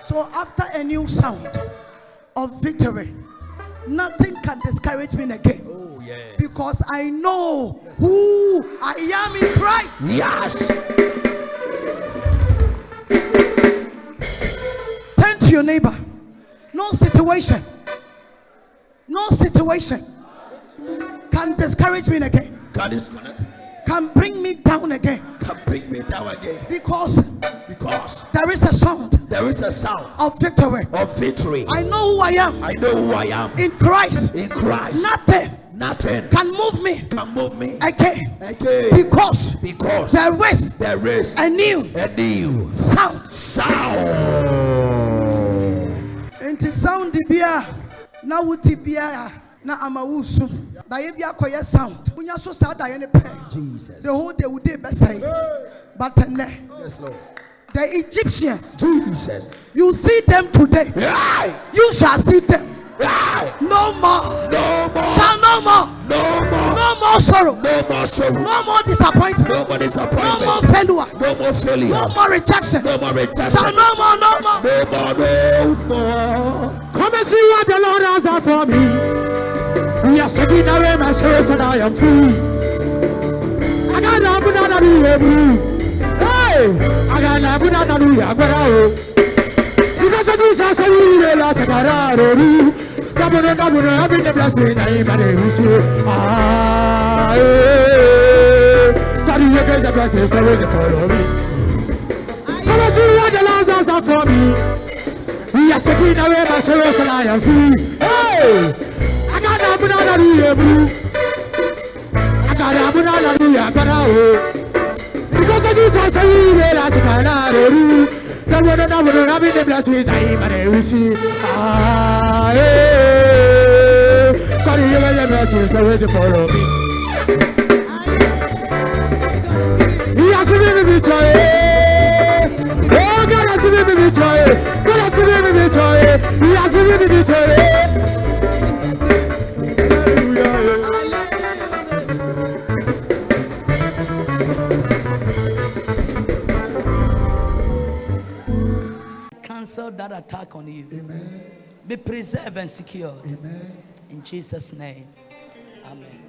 So after a new sound of victory, nothing can discourage me again. Oh, yes. Because I know who I am in Christ. Yes. Turn to your neighbor. No situation can discourage me again. God is connected. Can bring me down again. Can bring me down again. Because there is a sound. There is a sound of victory. Of victory. I know who I am. I know who I am. In Christ. In Christ. Nothing can move me. Again. Because there is a new sound. Enti sound bia na wuti bia na amawusu da ye bia koye sound unya so sa da ye ne pe Jesus the whole day would be say but yes Lord the Egyptians Jesus you see them today you shall see them no more shall no more sorrow no more disappointment no more failure no more rejection shall no more come and see what the Lord has done for me. We are taking away my sorrows and I am free. I got a banana to you. Hey, I got a banana to you. Because of Jesus, I will realize I got a double, I've been the blessing. I ain't ready to see. God, you give the blessings, so will follow me. Come and see what the Lord has done for me. We are taking away my sorrows and I am free. Hey, I got a banana to you. I got a banana to you. Because of Jesus, I will realize I got a double, I've been the blessed with time and I will see. God, you give the blessings, so will follow me. He has given me victory. Oh, God has given me victory. God has given me victory. He has given me victory. Cancel that attack on you. Amen. Be preserved and secure. Amen. In Jesus' name. Amen.